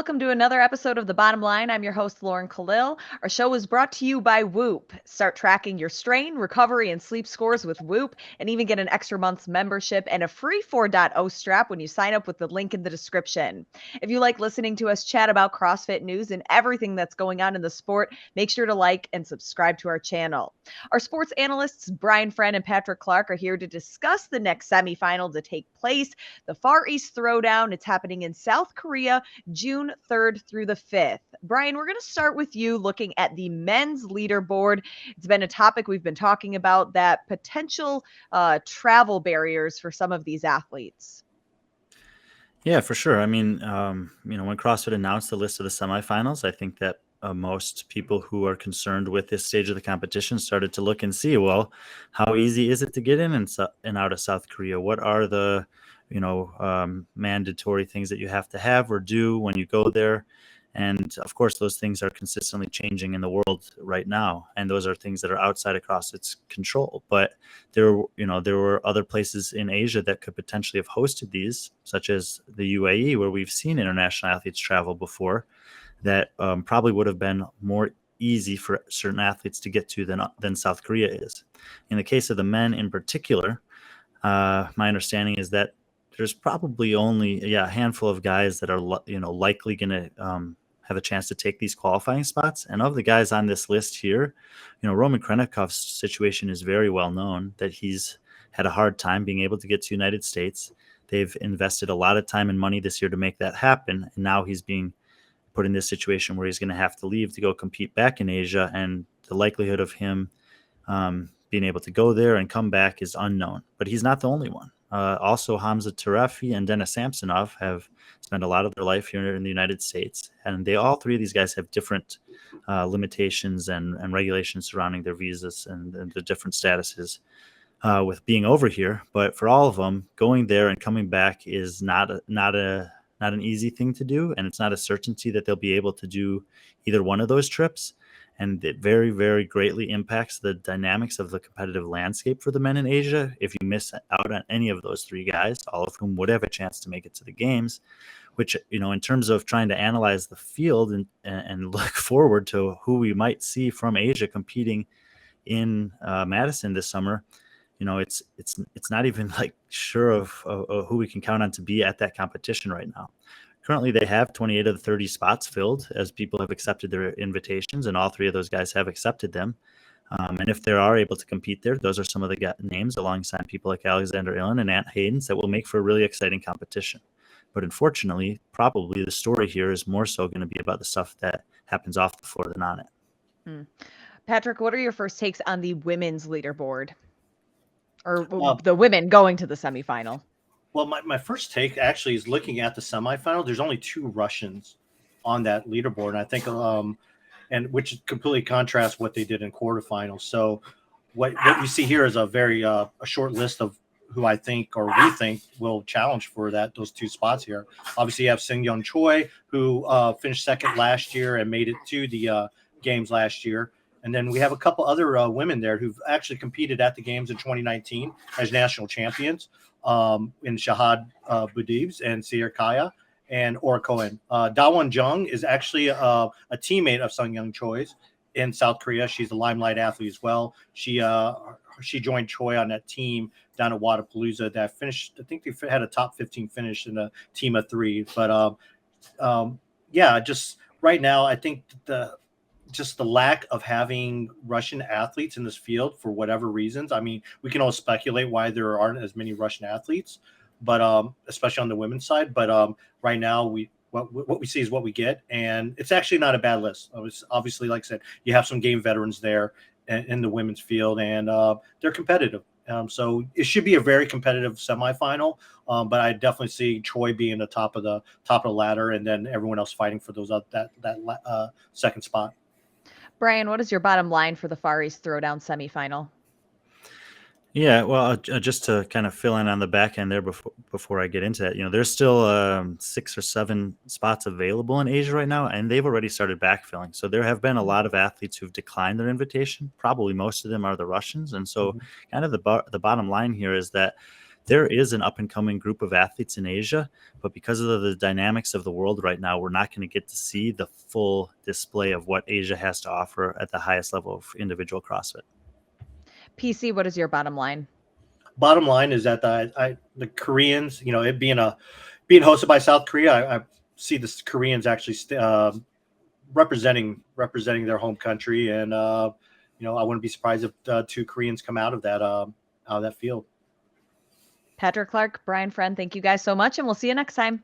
welcome to another episode of The Bottom Line. I'm your host, Lauren Kalil. Our show is brought to you by Whoop. Start tracking your strain, recovery, and sleep scores with Whoop, and even get an extra month's membership and a free 4.0 strap when you sign up with the link in the description. If you like listening to us chat about CrossFit news and everything that's going on in the sport, make sure to like and subscribe to our channel. Our sports analysts, Brian Friend and Patrick Clark, are here to discuss the next semifinal to take place, the Far East Throwdown. It's happening in South Korea, June 3rd through the 5th. Brian, we're going to start with you looking at the men's leaderboard. It's been a topic we've been talking about, that potential travel barriers for some of these athletes. Yeah, for sure. I mean, when CrossFit announced the list of the semifinals, I think that most people who are concerned with this stage of the competition started to look and see, well, how easy is it to get in and out of South Korea? What are the, mandatory things that you have to have or do when you go there? And of course, those things are consistently changing in the world right now, and those are things that are outside of CrossFit's control. But there were other places in Asia that could potentially have hosted these, such as the UAE, where we've seen international athletes travel before, that probably would have been more easy for certain athletes to get to than South Korea is. In the case of the men in particular, my understanding is that there's probably only a handful of guys that are likely going to have a chance to take these qualifying spots. And of the guys on this list here, Roman Krenikov's situation is very well known, that he's had a hard time being able to get to the United States. They've invested a lot of time and money this year to make that happen. And now he's being put in this situation where he's going to have to leave to go compete back in Asia. And the likelihood of him being able to go there and come back is unknown. But he's not the only one. Also, Hamza Tarefi and Denis Samsonov have spent a lot of their life here in the United States, and all three of these guys have different limitations and regulations surrounding their visas and the different statuses with being over here. But for all of them, going there and coming back is not an easy thing to do, and it's not a certainty that they'll be able to do either one of those trips. And it very, very greatly impacts the dynamics of the competitive landscape for the men in Asia if you miss out on any of those three guys, all of whom would have a chance to make it to the games, which, in terms of trying to analyze the field and look forward to who we might see from Asia competing in Madison this summer, it's not even sure of who we can count on to be at that competition right now. Currently, they have 28 of the 30 spots filled as people have accepted their invitations, and all three of those guys have accepted them. And if they are able to compete there, those are some of the names alongside people like Alexander Ilin and Ant Haydens that will make for a really exciting competition. But unfortunately, probably the story here is more so going to be about the stuff that happens off the floor than on it. Patrick, what are your first takes on the women's leaderboard, or the women going to the semifinal? Well, my first take actually is looking at the semifinal. There's only two Russians on that leaderboard, and I think, and which completely contrasts what they did in quarterfinals. So, what you see here is a very a short list of who I think, or we think, will challenge for those two spots here. Obviously, you have Seung-Yeon Choi, who finished second last year and made it to the games last year. And then we have a couple other women there who've actually competed at the games in 2019 as national champions. In Shahad Budibs and Seer Kaya and Ora Cohen. Dawon Jung is actually a teammate of Seung-Yeon Choi's in South Korea. She's a Limelight athlete as well. She joined Choi on that team down at Wadapalooza that finished, I think they had a top 15 finish in a team of three. But just right now, I think the lack of having Russian athletes in this field for whatever reasons. I mean, we can all speculate why there aren't as many Russian athletes, but especially on the women's side. But right now, what we see is what we get, and it's actually not a bad list. Obviously, like I said, you have some game veterans there in the women's field, and they're competitive. So it should be a very competitive semifinal. But I definitely see Choi being the top of the ladder, and then everyone else fighting for that second spot. Brian, what is your bottom line for the Far East Throwdown semifinal? Yeah, well, just to kind of fill in on the back end there before I get into that, there's still 6 or 7 spots available in Asia right now, and they've already started backfilling. So there have been a lot of athletes who've declined their invitation. Probably most of them are the Russians, and so kind of the bottom line here is that there is an up and coming group of athletes in Asia, but because of the dynamics of the world right now, we're not going to get to see the full display of what Asia has to offer at the highest level of individual CrossFit. PC, what is your bottom line? Bottom line is that the Koreans, it being hosted by South Korea, I see the Koreans actually representing their home country, and I wouldn't be surprised if 2 Koreans come out of that field. Patrick Clark, Brian Friend, thank you guys so much, and we'll see you next time.